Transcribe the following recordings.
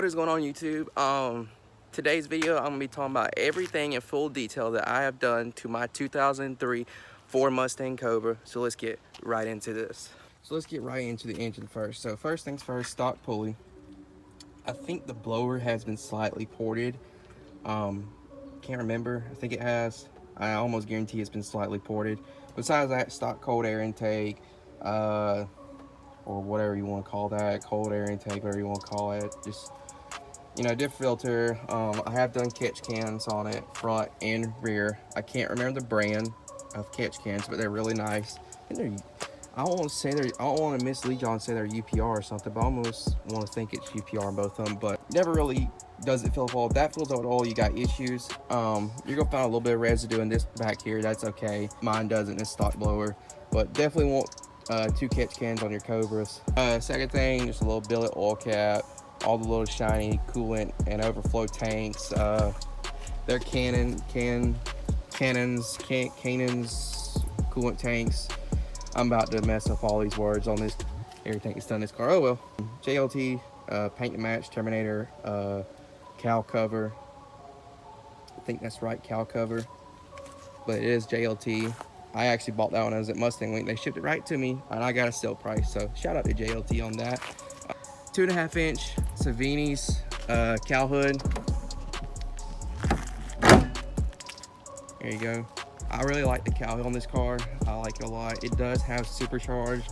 What is going on, YouTube? Today's video, I'm gonna be talking about everything in full detail that I have done to my 2003 Ford Mustang Cobra. So let's get right into this. So let's get right into the engine first. So first things first, stock pulley. I think the blower has been slightly ported. Can't remember. I think it has. I almost guarantee it's been slightly ported. Besides that, stock cold air intake, or whatever you want to call that, cold air intake, whatever you want to call it. Just, you know, diff filter. I have done catch cans on it, front and rear. I can't remember the brand of catch cans, but they're really nice. And I don't want to mislead y'all and say they're UPR or something, but I almost want to think it's UPR on both of them. But never really does it fill up oil. If that fills up with oil, you got issues. You're gonna find a little bit of residue in this back here. That's okay. Mine doesn't. It's stock blower, but definitely want 2 catch cans on your Cobras. Second thing, just a little billet oil cap, all the little shiny coolant and overflow tanks. They're Cannons coolant tanks. I'm about to mess up all these words on this, everything that's done in this car. Oh well. JLT, paint and match Terminator, cowl cover. I think that's right, cowl cover, but it is JLT. I actually bought that one. I was at Mustang Week. They shipped it right to me, and I got a sale price. So shout out to JLT on that. 2.5 inch Savini's cowl hood. There you go. I really like the cowl hood on this car. I like it a lot. It does have supercharged.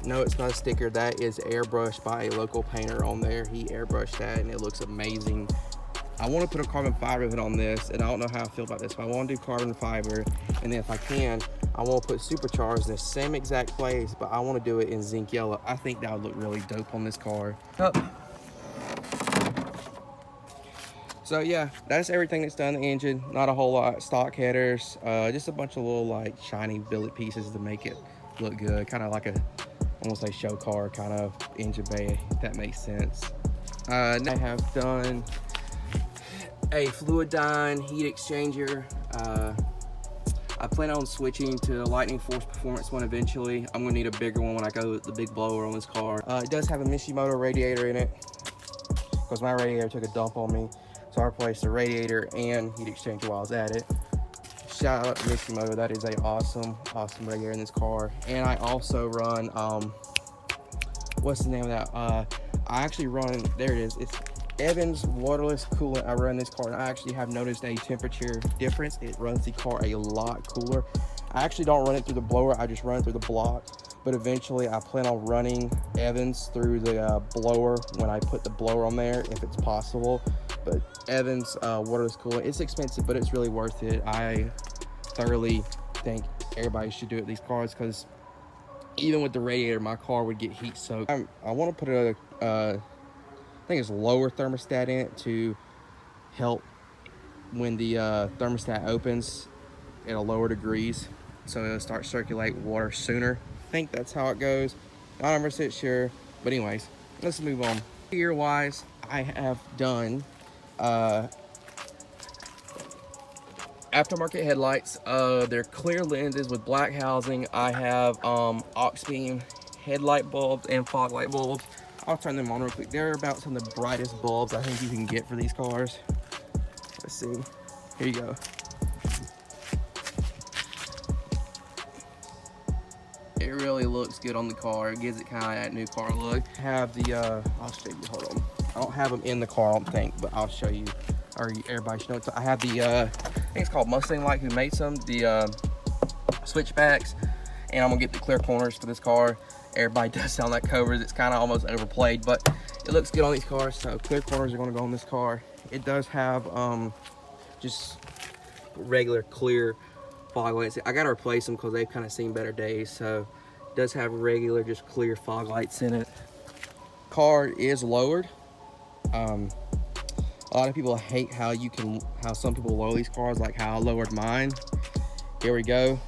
No, it's not a sticker. That is airbrushed by a local painter on there. He airbrushed that, and it looks amazing. I want to put a carbon fiber hood on this, and I don't know how I feel about this, but I want to do carbon fiber, and then if I can, I want to put supercharged in the same exact place, but I want to do it in zinc yellow. I think that would look really dope on this car. So yeah, that's everything that's done in the engine. Not a whole lot. Stock headers, just a bunch of little like shiny billet pieces to make it look good, kind of like a, almost like show car kind of engine bay, if that makes sense. I have done a Fluidine heat exchanger. I plan on switching to Lightning Force Performance one eventually. I'm gonna need a bigger one when I go with the big blower on this car. It does have a Mishimoto radiator in it because my radiator took a dump on me. So I replaced the radiator and heat exchanger while I was at it. Shout out to Mishimoto, that is a awesome radiator in this car. And I also run, what's the name of that? I actually run, there it is, it's Evans waterless coolant. I run this car, and I actually have noticed a temperature difference. It runs the car a lot cooler. I actually don't run it through the blower, I just run it through the block. But eventually I plan on running Evans through the blower when I put the blower on there, if it's possible. But Evans waterless coolant, it's expensive, but it's really worth it. I thoroughly think everybody should do it these cars, because even with the radiator, my car would get heat soaked. I want to put a I think it's lower thermostat in it to help when the thermostat opens at a lower degrees, so it'll start circulate water sooner. I think that's how it goes. Not 100% sure, but anyways, let's move on. Gear wise, I have done aftermarket headlights. They're clear lenses with black housing. I have aux beam headlight bulbs and fog light bulbs. I'll turn them on real quick. They're about some of the brightest bulbs I think you can get for these cars. Let's see. Here you go. It really looks good on the car. It gives it kind of that new car look. I have the, I'll show you, hold on. I don't have them in the car, I don't think, but I'll show you, or everybody should know. I have the, I think it's called Mustang Light, who made some, the switchbacks, and I'm gonna get the clear corners for this car. Everybody does sound like Cobras. It's kind of almost overplayed, but it looks good on these cars. So clear corners are going to go on this car. It does have just regular clear fog lights. I got to replace them because they've kind of seen better days. So it does have regular, just clear fog lights in it. Car is lowered. A lot of people hate how some people lower these cars, like how I lowered mine. Here we go.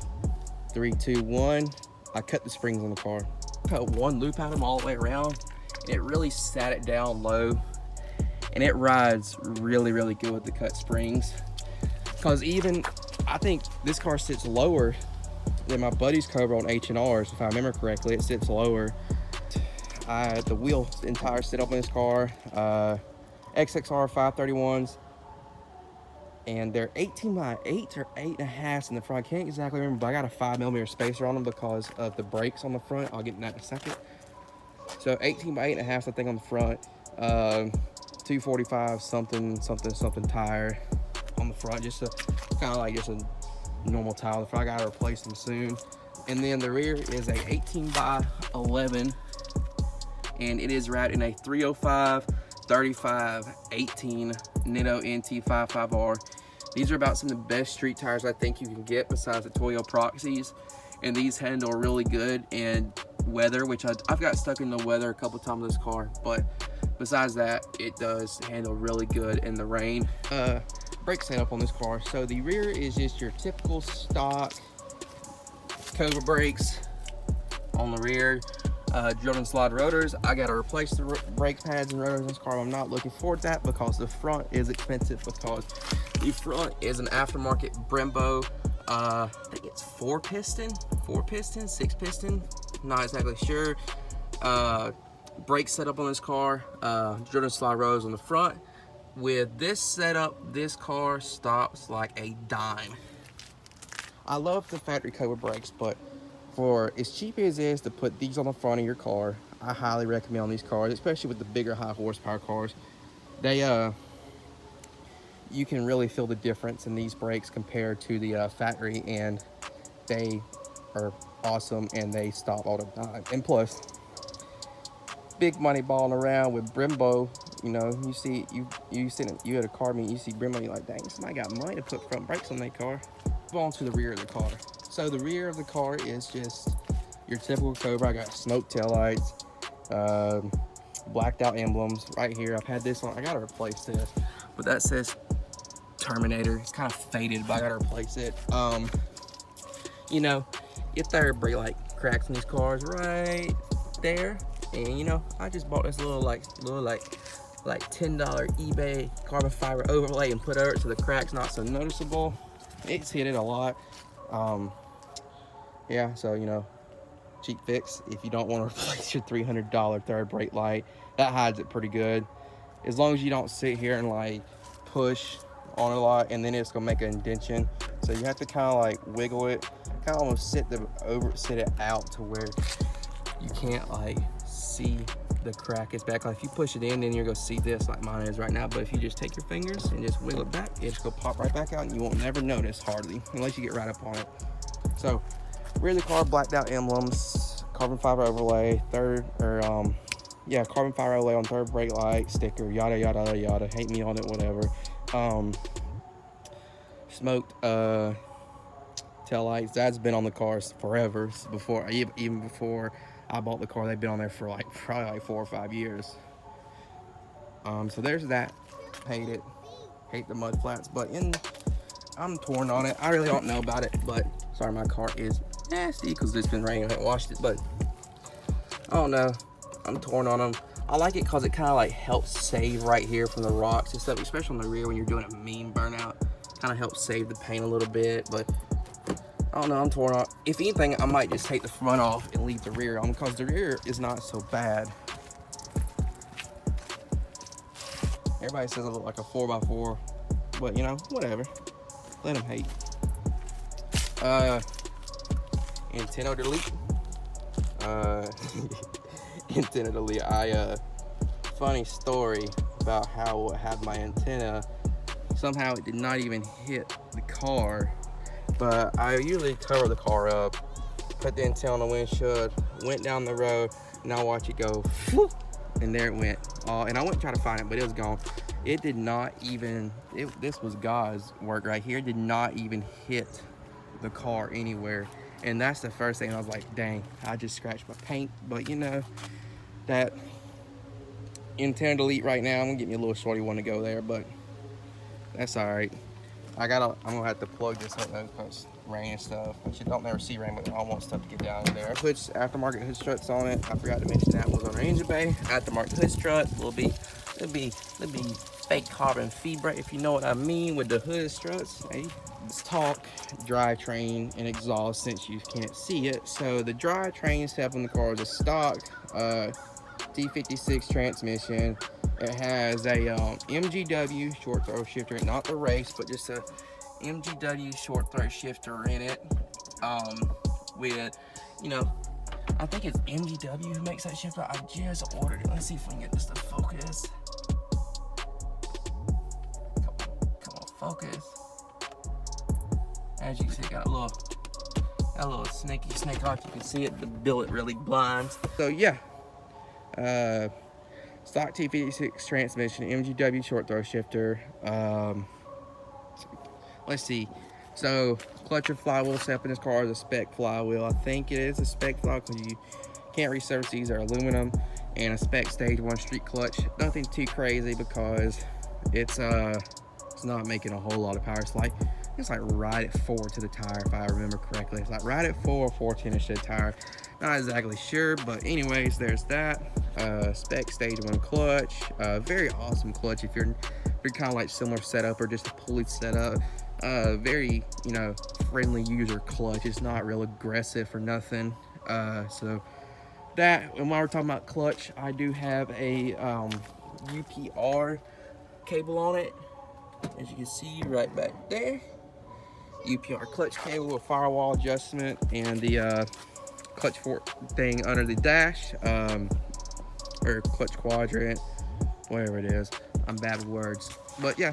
3, 2, 1. I cut the springs on the car. Cut one loop out of them all the way around, and it really sat it down low, and it rides really good with the cut springs. Because even I think this car sits lower than my buddy's Cobra on H&R's, if I remember correctly. It sits lower. The wheel entire sit up in this car. XXR 531s, and they're 18 by 8 or 8.5 in the front. I can't exactly remember, but I got a 5mm spacer on them because of the brakes on the front. I'll get in that in a second. So 18 by 8.5, I think, on the front. 245 something tire on the front, just kind of like just a normal tire on the front. I gotta replace them soon. And then the rear is a 18 by 11, and it is wrapped in a 305 35 18 Nitto NT55R. These are about some of the best street tires I think you can get besides the Toyo Proxies, and these handle really good in weather, which I've got stuck in the weather a couple times in this car, but besides that, it does handle really good in the rain. Brake setup on this car. So the rear is just your typical stock Cobra brakes on the rear. Drill and slide rotors. I gotta replace the brake pads and rotors in this car. I'm not looking forward to that because the front is expensive, because the front is an aftermarket Brembo. I think it's 4 piston, 6 piston, not exactly sure. Brake setup on this car, drill and slide rotors on the front. With this setup, this car stops like a dime. I love the factory Cobra brakes, but for as cheap as it is to put these on the front of your car, I highly recommend on these cars, especially with the bigger high horsepower cars. They you can really feel the difference in these brakes compared to the factory, and they are awesome and they stop all the time. And plus, big money balling around with Brembo. You know, you at a car meet, you see Brembo, you're like, dang, somebody got money to put front brakes on their car. Move on to the rear of the car. So the rear of the car is just your typical Cobra. I got smoke taillights, blacked out emblems right here. I've had this on, I gotta replace this, but that says Terminator. It's kind of faded, but I gotta replace it. You know, your third brake light cracks in these cars right there. And you know, I just bought this little like $10 eBay carbon fiber overlay and put over it so the crack's not so noticeable. It's hit it a lot. Yeah, so you know, cheap fix. If you don't want to replace your $300 third brake light, that hides it pretty good. As long as you don't sit here and like push on a lot, and then it's gonna make an indentation. So you have to kind of like wiggle it, kind of almost sit it out to where you can't like see the crack is back. Like if you push it in, then you're gonna see this like mine is right now. But if you just take your fingers and just wiggle it back, it's gonna pop right back out, and you won't never notice hardly, unless you get right up on it. So rear of the car, blacked out emblems, carbon fiber overlay, carbon fiber overlay on third brake light, sticker, yada yada yada. Hate me on it, whatever. Smoked tail lights. That's been on the cars forever. Before even before I bought the car, they've been on there for like probably like 4 or 5 years. So there's that. Hate it. Hate the mud flats, but I'm torn on it. I really don't know about it, but sorry, my car is nasty because it's been raining. I haven't washed it, but I don't know. I'm torn on them. I like it because it kind of like helps save right here from the rocks and stuff, especially on the rear when you're doing a mean burnout. Kind of helps save the paint a little bit, but I don't know, I'm torn on. If anything, I might just take the front off and leave the rear on, because the rear is not so bad. Everybody says I look like a 4x4, but you know, whatever. Let them hate. Antenna delete. Antenna delete. Funny story about how I had my antenna. Somehow it did not even hit the car. But I usually cover the car up, put the antenna on the windshield, went down the road, and I watch it go, whoop, and there it went. And I went and tried to find it, but it was gone. It did not even, this was God's work right here. It did not even hit the car anywhere. And that's the first thing I was like, dang, I just scratched my paint. But you know, that antenna delete right now, I'm gonna get me a little shorty one to go there, but that's all right. I'm gonna have to plug this up though because rain and stuff. Which you don't never see rain, but I want stuff to get down in there. Puts aftermarket hood struts on it. I forgot to mention that was on our engine bay. Aftermarket hood struts. It'll be fake carbon fiber, if you know what I mean, with the hood struts. Hey, let's talk drivetrain and exhaust since you can't see it. So the drivetrain setup in the car is a stock D56 transmission, It has a MGW short throw shifter, not the race, but just a MGW short throw shifter in it. With, you know, I think it's MGW who makes that shifter. I just ordered it. Let's see if we can get this to focus. Come on, focus. As you can see, got a little snaky snake off. You can see it. The billet really blinds. So yeah, stock T56 transmission, MGW short throw shifter. Let's see. So clutch and flywheel setup in this car is a spec flywheel. I think it is a spec flywheel because you can't resurface these. They're aluminum, and a spec stage 1 street clutch. Nothing too crazy because it's not making a whole lot of power. It's like right at 4 to the tire, if I remember correctly. It's like right at 4 or 410-ish to the tire. Not exactly sure, but anyways, there's that. Spec stage 1 clutch. Very awesome clutch if you're kind of like similar setup or just a pulley setup. Very, you know, friendly user clutch. It's not real aggressive or nothing. So that, and while we're talking about clutch, I do have a UPR cable on it, as you can see right back there. UPR clutch cable with firewall adjustment and the clutch fork thing under the dash, or clutch quadrant, whatever it is. I'm bad with words, but yeah.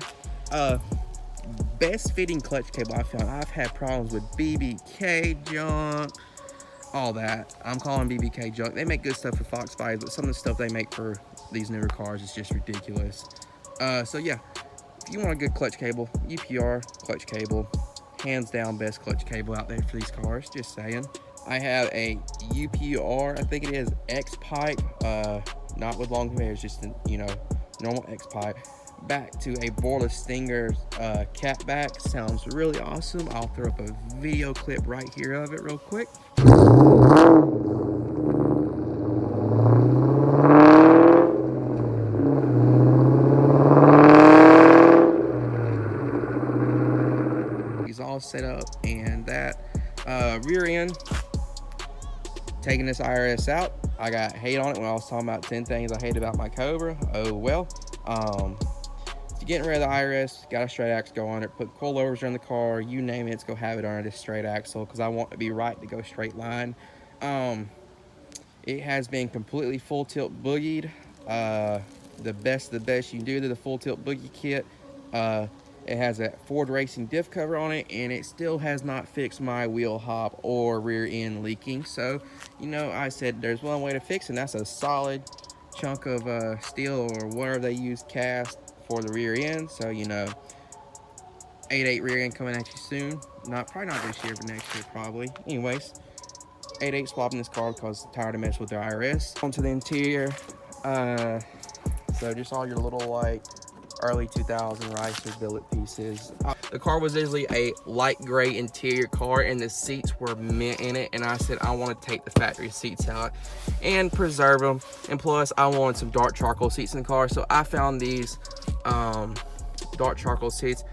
Best fitting clutch cable I found. I've had problems with BBK junk, all that. I'm calling BBK junk. They make good stuff for Fox bodies, but some of the stuff they make for these newer cars is just ridiculous. So yeah, if you want a good clutch cable, UPR clutch cable, hands down best clutch cable out there for these cars, just saying. I have a UPR, I think it is X pipe, not with long conveyors, just you know, normal X pipe, back to a Borla Stinger cat back. Sounds really awesome. I'll throw up a video clip right here of it real quick. He's all set up, and that rear end, taking this IRS out, I got hate on it when I was talking about 10 things I hate about my Cobra. Oh well. Getting rid of the IRS, got a straight axle go on it, put coilovers around the car, you name it, let's go have it under this straight axle because I want it to be right to go straight line. It has been completely full tilt boogied. The best you can do to the full tilt boogie kit. It has a Ford Racing diff cover on it, and it still has not fixed my wheel hop or rear end leaking. So, you know, I said there's one way to fix it, and that's a solid chunk of steel or whatever they use cast for the rear end. So, you know, 8.8 rear end coming at you soon. Probably not this year, but next year probably. Anyways, 8.8 swapping this car because I'm tired of messing with the IRS. Onto the interior. So just all your little like early 2000 Chrysler billet pieces. The car was originally a light gray interior car, and the seats were mint in it, and I said I want to take the factory seats out and preserve them, and plus I wanted some dark charcoal seats in the car, so I found these dark charcoal seats.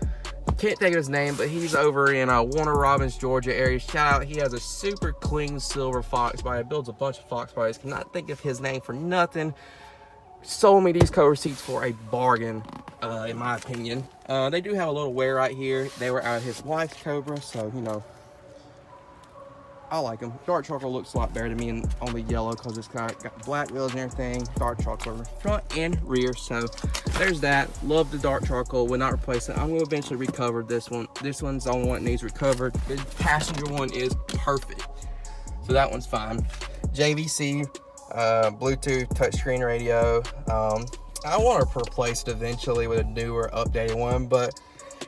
Can't think of his name, but he's over in Warner Robins, Georgia area. Shout out. He has a super clean silver Fox body. Builds a bunch of Fox bodies. Cannot think of his name for nothing. Sold me these Cobra seats for a bargain, in my opinion. They do have a little wear right here. They were out of his wife's Cobra, so, you know, I like them. Dark charcoal looks a lot better to me on the yellow because it's got black wheels and everything. Dark charcoal front and rear, so there's that. Love the dark charcoal. Would not replace it. I'm going to eventually recover this one. This one's the only one that needs recovered. The passenger one is perfect, so that one's fine. JVC. Bluetooth touchscreen radio. I want to replace it eventually with a newer updated one, but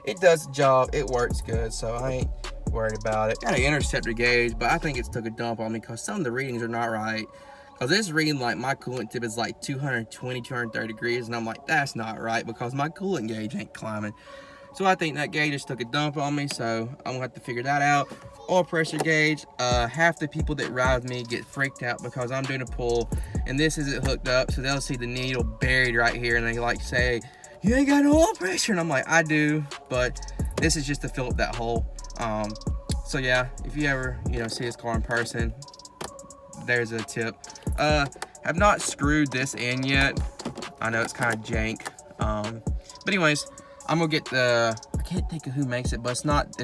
it does the job. It works good, so I ain't worried about it. Got an interceptor gauge, but I think it's took a dump on me because some of the readings are not right. Because it's reading like my coolant tip is like 220, 230 degrees, and I'm like, that's not right because my coolant gauge ain't climbing. So I think that gauge just took a dump on me, so I'm gonna have to figure that out. Oil pressure gauge. Half the people that ride with me get freaked out because I'm doing a pull and this isn't hooked up, so they'll see the needle buried right here and they like say, you ain't got no oil pressure, and I'm like, I do, but this is just to fill up that hole. So yeah, if you ever, you know, see this car in person, there's a tip. Have not screwed this in yet. I know it's kind of jank. But anyways, I'm gonna get the, I can't think of who makes it, but it's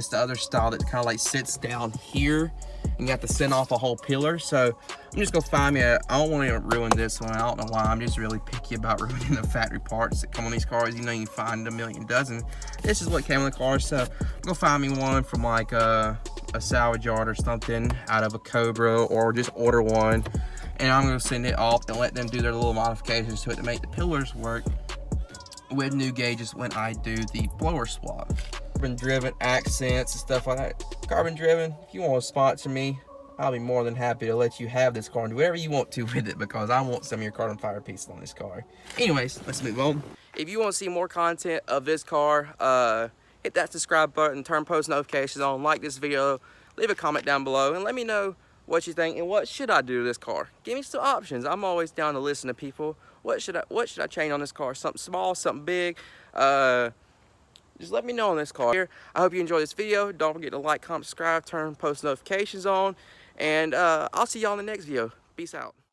the other style that kind of like sits down here and you have to send off a whole pillar. So I'm just gonna find me I don't want to ruin this one. I don't know why. I'm just really picky about ruining the factory parts that come on these cars. You know, you find a million dozen. This is what came on the car. So I'm gonna find me one from like a salvage yard or something out of a Cobra, or just order one. And I'm gonna send it off and let them do their little modifications to it to make the pillars work with new gauges when I do the blower swap. Carbon driven accents and stuff like that. Carbon driven, if you want to sponsor me, I'll be more than happy to let you have this car and do whatever you want to with it, because I want some of your carbon fiber pieces on this car. Anyways, let's move on. If you want to see more content of this car, hit that subscribe button, turn post notifications on, like this video, leave a comment down below, and let me know what you think and what should I do to this car. Give me some options. I'm always down to listen to people. What should I change on this car? Something small, something big. Just let me know on this car. I hope you enjoyed this video. Don't forget to like, comment, subscribe, turn post notifications on, and I'll see y'all in the next video. Peace out.